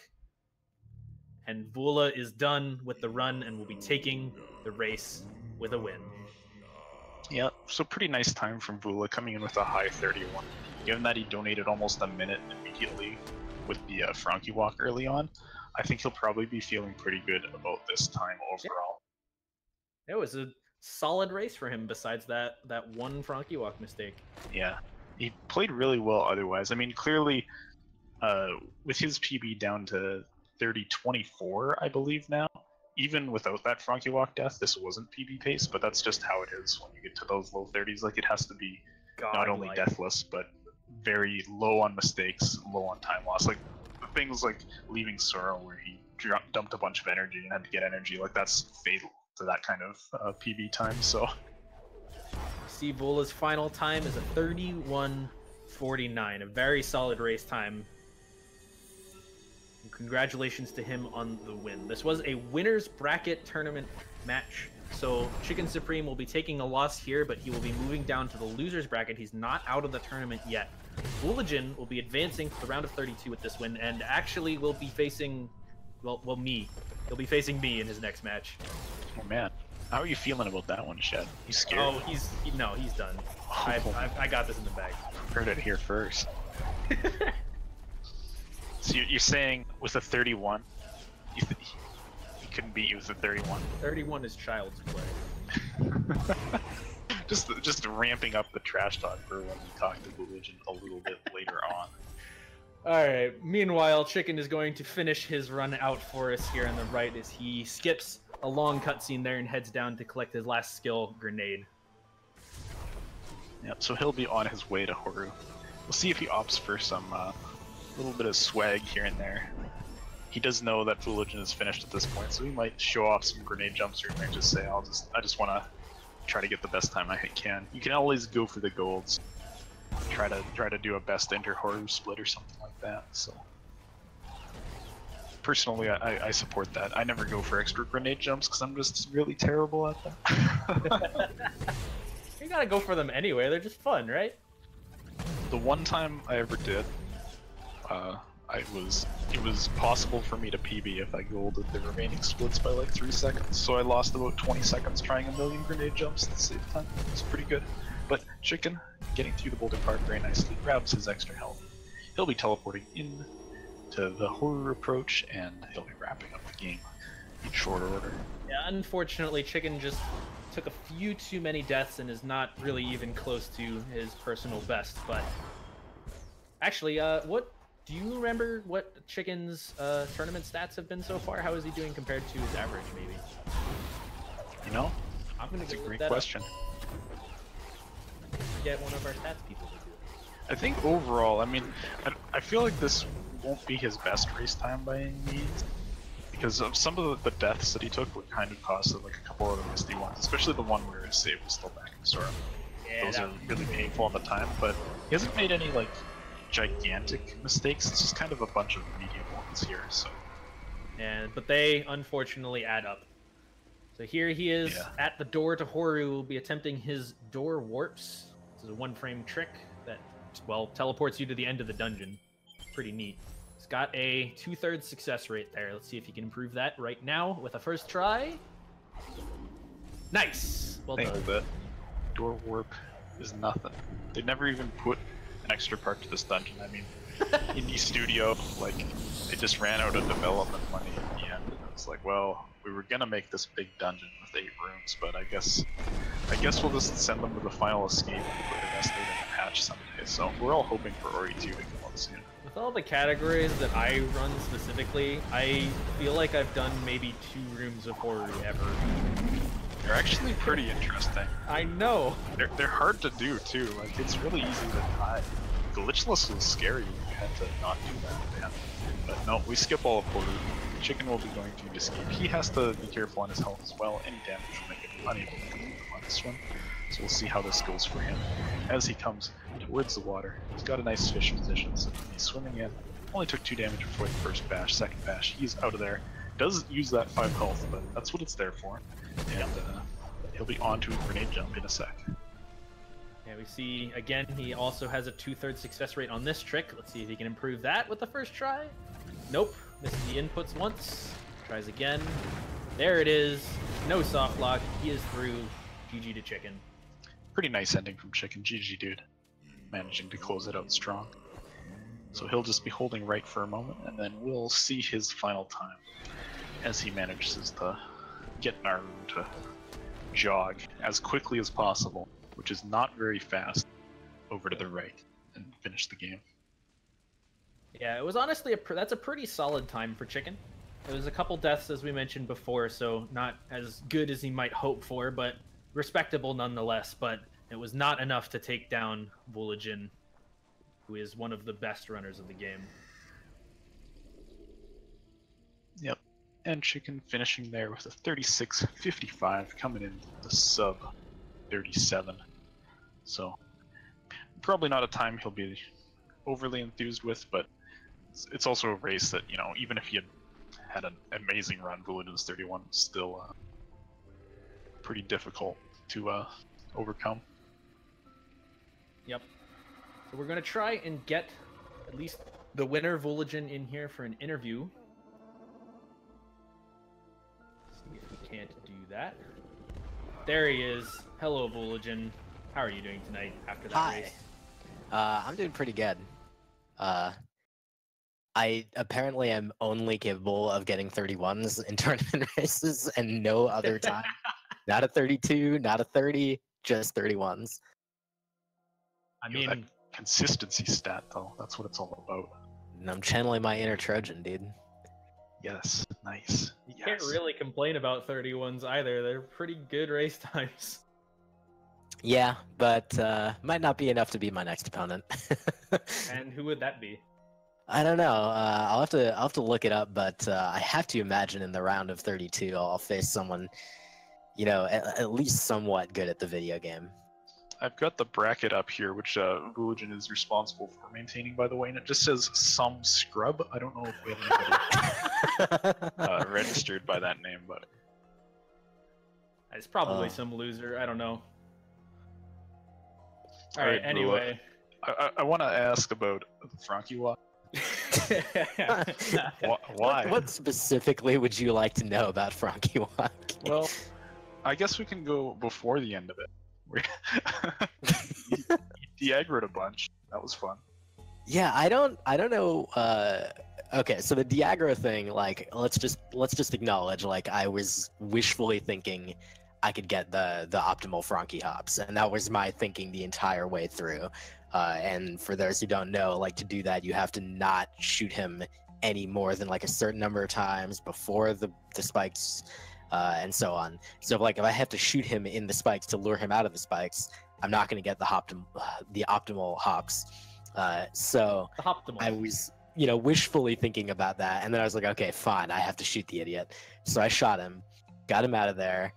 And Bula is done with the run and will be taking the race with a win. Yeah, so pretty nice time from Bula, coming in with a high 31. Given that he donated almost a minute immediately with the Frankie walk early on, I think he'll probably be feeling pretty good about this time overall. It was a solid race for him besides that one Frankie walk mistake. Yeah, he played really well otherwise. I mean, clearly, with his PB down to 30-24, I believe now, even without that Frankie walk death, this wasn't PB pace, but that's just how it is when you get to those low 30s. Like, it has to be not only deathless, but very low on mistakes, low on time loss. Like, things like leaving Sorrow where he dumped a bunch of energy and had to get energy, like that's fatal to that kind of PB time, so. See, Bula's final time is a 31:49, a very solid race time. Congratulations to him on the win. This was a winner's bracket tournament match. So Chicken Supreme will be taking a loss here, but he will be moving down to the loser's bracket. He's not out of the tournament yet. Vulajin will be advancing to the round of 32 with this win, and actually will be facing, well, me. He'll be facing me in his next match. Oh man, how are you feeling about that one, Shed? You scared? Oh, he's done. I got this in the bag. Heard it here first. So you're saying with a 31, he couldn't beat you with a 31? 31 is child's play. just ramping up the trash talk for when we talk to Vulajin a little bit later on. Alright, meanwhile, Chicken is going to finish his run out for us here on the right as he skips a long cutscene there and heads down to collect his last skill, Grenade. Yep, so he'll be on his way to Horu. We'll see if he opts for some little bit of swag here and there. He does know that Vulajin is finished at this point, so he might show off some grenade jumps here and there. Just say, I just want to try to get the best time I can. You can always go for the golds. Try to do a best enter Horu split or something like that. So personally, I support that. I never go for extra grenade jumps because I'm just really terrible at them. You gotta go for them anyway. They're just fun, right? The one time I ever did, it was possible for me to PB if I golded the remaining splits by like 3 seconds, so I lost about 20 seconds trying a million grenade jumps at the same time. It's pretty good. But Chicken, getting through the boulder part very nicely, grabs his extra health. He'll be teleporting in to the Horu approach, and he'll be wrapping up the game in short order. Yeah, unfortunately, Chicken just took a few too many deaths and is not really even close to his personal best, but actually, what do you remember what Chicken's tournament stats have been so far? How is he doing compared to his average, maybe? You know, That's a great question. Get one of our stats people to do it. I think overall, I mean, I feel like this won't be his best race time by any means, because of some of the deaths that he took would kind of cost like a couple of the misty ones, especially the one where his save was still back in Sora. Yeah, those are really painful at the time, but he hasn't made any like gigantic mistakes. It's just kind of a bunch of medium ones here. So, but they unfortunately add up. So here he is at the door to Horu. Will be attempting his door warps. This is a one-frame trick that, well, teleports you to the end of the dungeon. Pretty neat. He's got a 2/3 success rate there. Let's see if he can improve that right now with a first try. Nice. Well done. That door warp is nothing. They never even put an extra part to this dungeon. I mean, indie studio, like, they just ran out of development money in the end. And it's like, well, we were gonna make this big dungeon with 8 rooms, but I guess we'll just send them to the final escape and put the rest of it in the patch someday. So we're all hoping for Ori 2 to come out soon. With all the categories that I run specifically, I feel like I've done maybe 2 rooms of horror ever. They're actually pretty interesting. I know. They're hard to do too. Like, it's really easy to die. Glitchless was scary. You had to not do that, man. But no, we skip all of horror. Chicken will be going to escape. He has to be careful on his health as well. Any damage will make him unable to complete on this one. So we'll see how this goes for him. As he comes towards the water, he's got a nice fish position, so he's swimming in. Only took 2 damage before the first bash. Second bash, he's out of there. Does use that 5 health, but that's what it's there for. And he'll be on to a grenade jump in a sec. Yeah, we see, again, he also has a 2/3 success rate on this trick. Let's see if he can improve that with the first try. Nope. Misses the inputs once. Tries again. There it is. No soft lock. He is through. GG to Chicken. Pretty nice ending from Chicken. GG, dude. Managing to close it out strong. So he'll just be holding right for a moment, and then we'll see his final time as he manages to get Naru to jog as quickly as possible, which is not very fast, over to the right and finish the game. Yeah, it was honestly that's a pretty solid time for Chicken. It was a couple deaths, as we mentioned before, so not as good as he might hope for, but respectable nonetheless. But it was not enough to take down Vulajin, who is one of the best runners of the game. Yep, and Chicken finishing there with a 36.55, coming in the sub 37. So probably not a time he'll be overly enthused with, but it's also a race that, you know, even if he had an amazing run, Vulajin's 31 was still pretty difficult to overcome. Yep. So we're gonna try and get at least the winner, Vulajin, in here for an interview. See if we can't do that. There he is. Hello, Vulajin. How are you doing tonight after that race? I'm doing pretty good. I apparently am only capable of getting 31s in tournament races and no other time. Not a 32, not a 30, just 31s. I mean, that consistency stat, though, that's what it's all about. And I'm channeling my inner Trojan, dude. Yes, nice. You can't really complain about 31s either. They're pretty good race times. Yeah, but might not be enough to be my next opponent. And who would that be? I don't know. I'll have to look it up, but I have to imagine in the round of 32, I'll face someone, you know, at least somewhat good at the video game. I've got the bracket up here, which Vulajin is responsible for maintaining, by the way, and it just says some scrub. I don't know if we have anybody registered by that name, but it's probably some loser. I don't know. All right. Alright, Anyway, I want to ask about the Frankie walk. Why? What specifically would you like to know about Frankie Walk? Well, I guess we can go before the end of it. He aggroed a bunch. That was fun. Yeah, I don't know. Okay, so the Diagro thing, like, let's just acknowledge, like, I was wishfully thinking I could get the optimal Frankie hops, and that was my thinking the entire way through. And for those who don't know, like, to do that, you have to not shoot him any more than like a certain number of times before the spikes. And so on. So like if I have to shoot him in the spikes to lure him out of the spikes, I'm not going to get the optimal hops. So I was, you know, wishfully thinking about that, and then I was like, okay, fine, I have to shoot the idiot. So I shot him, got him out of there.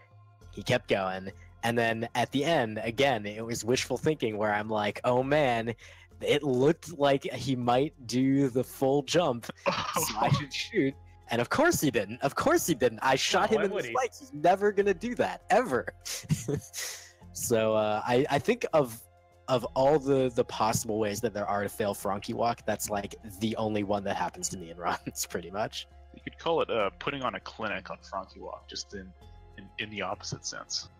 He kept going, and then at the end, again, it was wishful thinking where I'm like, oh man, it looked like he might do the full jump, so I should shoot. And of course he didn't. Of course he didn't. I shot him in the spikes. He's never gonna do that ever. So I think of all the possible ways that there are to fail Frankie Walk, that's like the only one that happens to me in runs, pretty much. You could call it putting on a clinic on Frankie Walk, just in the opposite sense.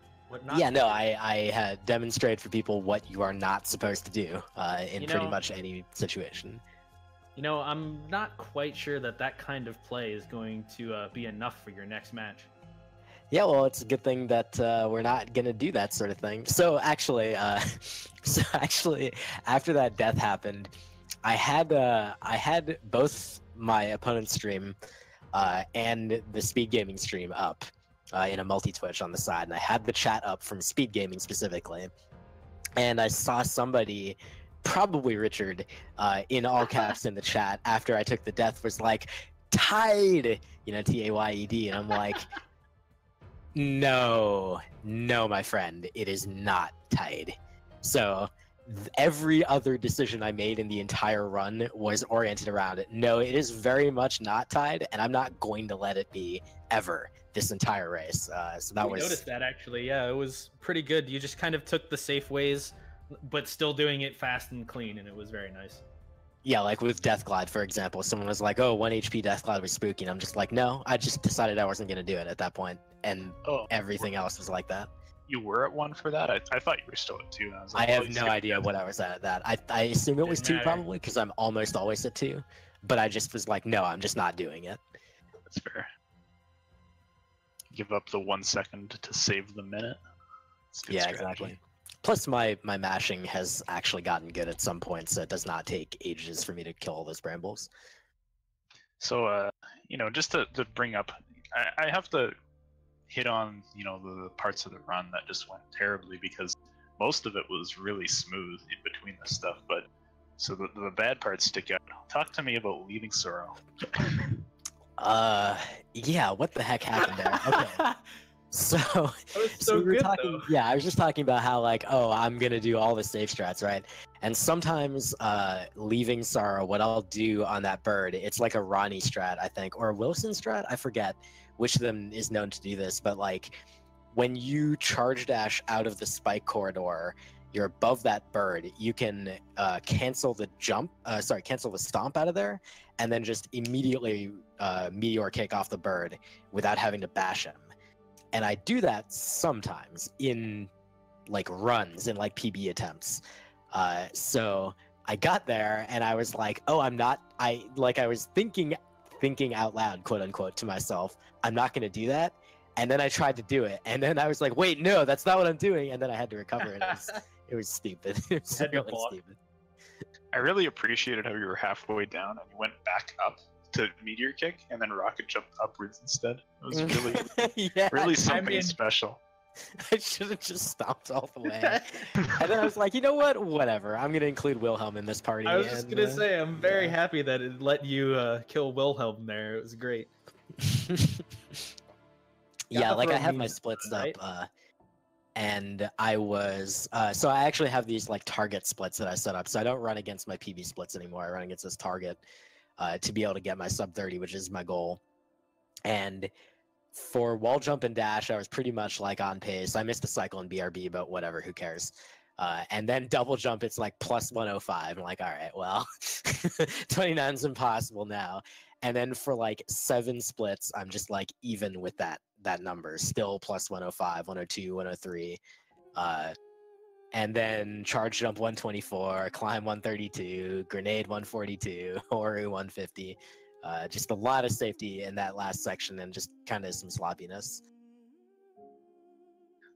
Yeah, no, I had demonstrated for people what you are not supposed to do in pretty much any situation. You know, I'm not quite sure that kind of play is going to be enough for your next match. Yeah, well, it's a good thing that we're not gonna do that sort of thing. So actually, after that death happened, I had both my opponent's stream and the Speed Gaming stream up in a multi-twitch on the side, and I had the chat up from Speed Gaming specifically, and I saw somebody, probably Richard, in all caps in the chat after I took the death, was like, tied, you know, T-A-Y-E-D, and I'm like, no, my friend, it is not tied. So every other decision I made in the entire run was oriented around it. No, it is very much not tied, and I'm not going to let it be ever this entire race. So that was... I noticed that, actually. Yeah, it was pretty good. You just kind of took the safe ways, but still doing it fast and clean, and it was very nice. Yeah, like with Deathglide, for example, someone was like, oh, 1 HP Deathglide was spooky, and I'm just like, no, I just decided I wasn't going to do it at that point, and everything else was like that. You were at 1 for that? I thought you were still at 2. I was like, I have no idea what I was at that. I assume it was 2 probably, because I'm almost always at 2, but I just was like, no, I'm just not doing it. That's fair. Give up the 1 second to save the minute. Yeah, strategy. Exactly. Plus, my mashing has actually gotten good at some points, so it does not take ages for me to kill all those brambles. So, you know, just to bring up, I have to hit on, you know, the parts of the run that just went terribly, because most of it was really smooth in between the stuff, but so the bad parts stick out. Talk to me about leaving Sorrow. Yeah, what the heck happened there? Okay. So, That was so so we were good, talking. though. Yeah, I was just talking about how like, oh, I'm gonna do all the safe strats, right? And sometimes, leaving Sorrow, what I'll do on that bird, it's like a Ronnie strat, I think, or a Wilson strat. I forget which of them is known to do this, but like, when you charge dash out of the spike corridor, you're above that bird. You can cancel the jump. Cancel the stomp out of there, and then just immediately meteor kick off the bird without having to bash him. And I do that sometimes in like runs and like PB attempts. So I got there and I was like, oh, I was thinking out loud, quote unquote, to myself, I'm not going to do that. And then I tried to do it. And then I was like, wait, no, that's not what I'm doing. And then I had to recover it. It was stupid. It was really stupid. I really appreciated how you were halfway down and you went back up to meteor kick and then rocket jumped upwards instead. It was really, yeah, really something special. I should have just stopped all the way. And then I was like, you know what? Whatever. I'm going to include Wilhelm in this party. I was just going to say, I'm very happy that it let you kill Wilhelm there. It was great. Yeah, like I have my splits up. And I was, so I actually have these like target splits that I set up. So I don't run against my PB splits anymore. I run against this target to be able to get my sub 30, which is my goal. And for wall jump and dash, I was pretty much like on pace. I missed a cycle in BRB, but whatever, who cares? And then double jump, it's like plus 105. I'm like, all right, well, 29 is impossible now. And then for like 7 splits, I'm just like even with that number, still plus 105, 102, 103. And then charge jump 124, climb 132, grenade 142, Horu 150. Just a lot of safety in that last section and just kind of some sloppiness.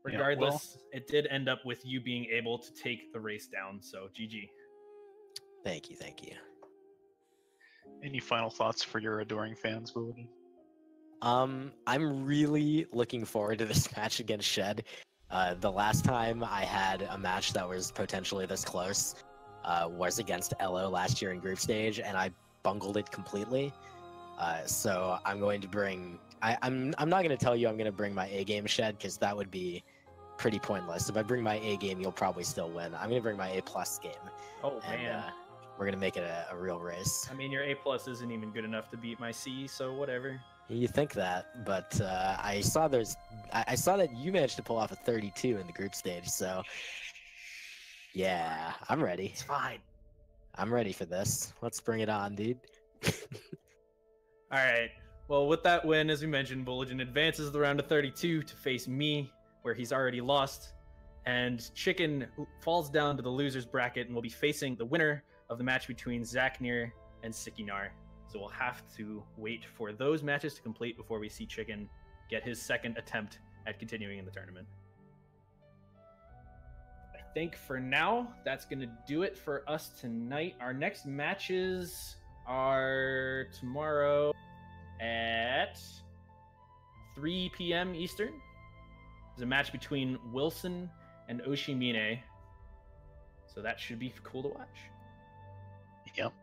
Regardless, it did end up with you being able to take the race down, so GG. Thank you. Any final thoughts for your adoring fans, Vulajin? I'm really looking forward to this match against Shed. The last time I had a match that was potentially this close was against Elo last year in group stage, and I bungled it completely. So I'm going to bring... I'm not going to tell you I'm going to bring my A-game, Shed, because that would be pretty pointless. If I bring my A-game, you'll probably still win. I'm going to bring my A-plus game. Oh, and, man. We're going to make it a real race. I mean, your A-plus isn't even good enough to beat my C, so whatever. You think that, but I saw that you managed to pull off a 32 in the group stage, so yeah, I'm ready. It's fine. I'm ready for this. Let's bring it on, dude. All right. Well, with that win, as we mentioned, Vulajin advances the round of 32 to face me, where he's already lost, and Chicken falls down to the losers bracket and will be facing the winner of the match between Zaknir and Sikinar. So we'll have to wait for those matches to complete before we see Chicken get his second attempt at continuing in the tournament. I think for now, that's going to do it for us tonight. Our next matches are tomorrow at 3 p.m. Eastern. There's a match between Wilson and Oshimine. So that should be cool to watch. Yep.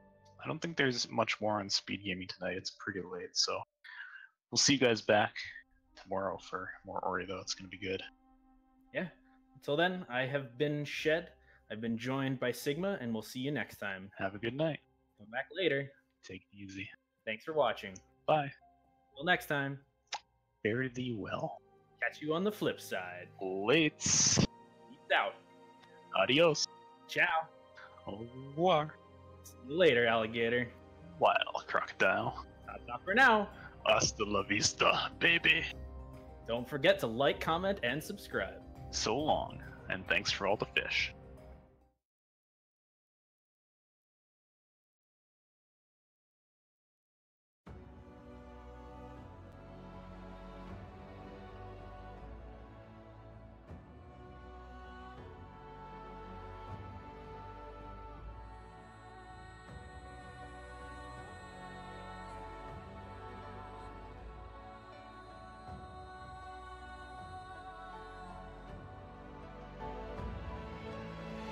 I don't think there's much more on speed gaming tonight. It's pretty late, so we'll see you guys back tomorrow for more Ori, though. It's going to be good. Yeah. Until then, I have been Shed. I've been joined by Sigma, and we'll see you next time. Have a good night. Come back later. Take it easy. Thanks for watching. Bye. Till next time. Fare thee well. Catch you on the flip side. Lates. Peace out. Adios. Ciao. Au revoir. See you later, alligator. Wild crocodile. Not for now. Hasta la vista, baby. Don't forget to like, comment, and subscribe. So long, and thanks for all the fish.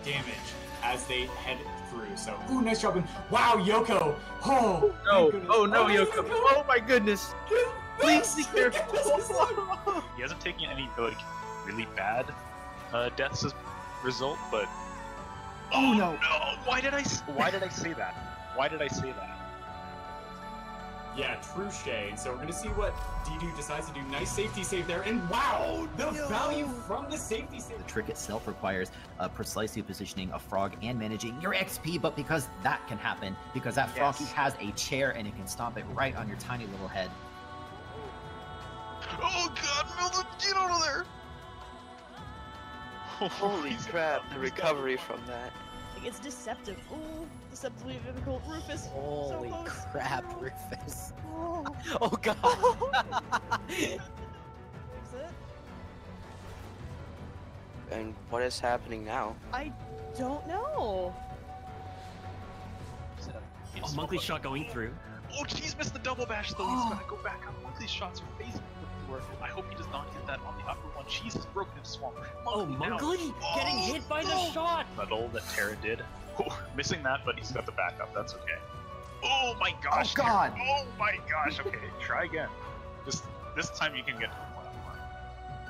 Damage as they head through. So, ooh, nice job. And wow, Yoko. Oh, No, my goodness. oh no, my Yoko. Oh my goodness. goodness. Please be careful. He hasn't taken any like really bad deaths as a result, but Oh no! no! Why did I say that? Why did I say that? Yeah, true shade. So we're gonna see what D2 decides to do. Nice safety save there, and wow, the value from the safety save. The trick itself requires precisely positioning a frog and managing your XP, but because that can happen, because that froggy has a chair and it can stomp it right on your tiny little head. Oh god, no, get out of there! Holy crap, the recovery from that. Like, it's deceptive. Ooh, deceptively difficult. Rufus, Holy so close. crap, Rufus. Oh. Oh god. Exit. And what is happening now? I don't know. Oh, Monkley's shot going through. Oh, he's missed the double bash though. He's gonna go back up. Monkley's shots are facing the floor. I hope he does not get that on the upper one. Jesus, broken his swamp. Oh, Monkley getting hit by the shot. Metal that Terra did. Oh, missing that, but he's got the backup. That's okay. Oh my gosh. Oh, God. Terra. Oh my gosh. Okay, try again. Just this time you can get to the platform.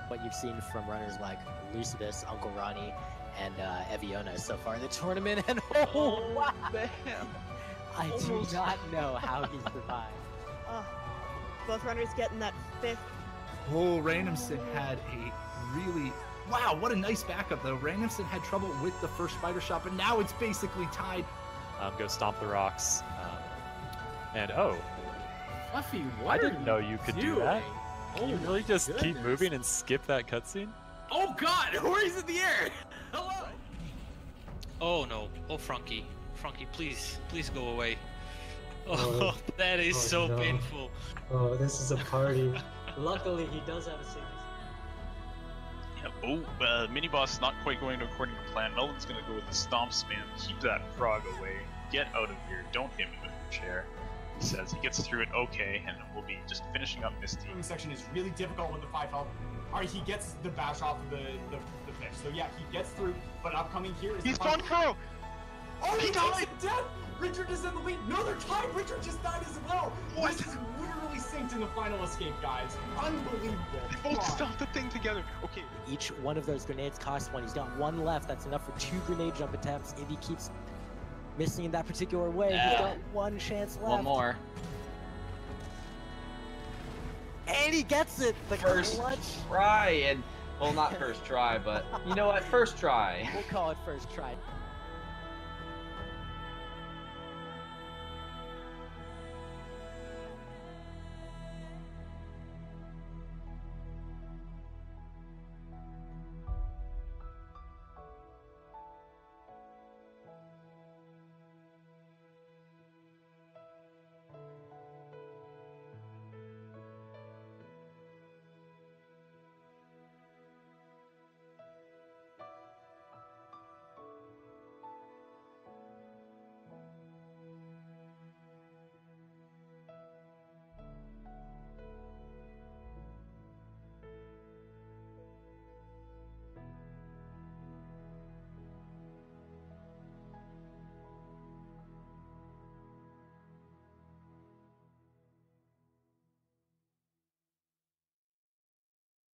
What you've seen from runners like Lucidus, Uncle Ronnie, and Eviona so far in the tournament, and oh wow. Bam! I do not know how he survived. Both runners getting that 5th. Oh, Randomson had a really... Wow, what a nice backup, though. Randomson had trouble with the first spider shot, but now it's basically tied. Go stomp the rocks. And oh, Fluffy, what I are didn't know you could do doing? that. Can you Oh really my just keep goodness. moving and skip that cutscene? Oh god, Hori's in the air! Hello! Oh no. Oh, Frankie. Frankie, please go away. Oh, that is so no. painful. Oh, this is a party. Luckily, he does have a safety. Yeah, oh, mini boss not quite going according to plan. Melvin's gonna go with the stomp spam. Keep that frog away. Get out of here. Don't hit me with your chair. He says he gets through it okay, and we'll be just finishing up Misty. The section is really difficult with the 5 health. Alright, he gets the bash off of the fish. So yeah, he gets through, but upcoming here is He's the gone through! Oh, he died! Death! Richard is in the lead. No, they're tied. Richard just died as well. What? This is literally synced in the final escape, guys. Unbelievable. They both stopped the thing together. Okay. Each one of those grenades costs 1. He's got 1 left. That's enough for 2 grenade jump attempts. If he keeps missing in that particular way, he's got 1 chance left. One more. And he gets it! The First clutch. try, and well, not first try, but you know what? First try. We'll call it first try.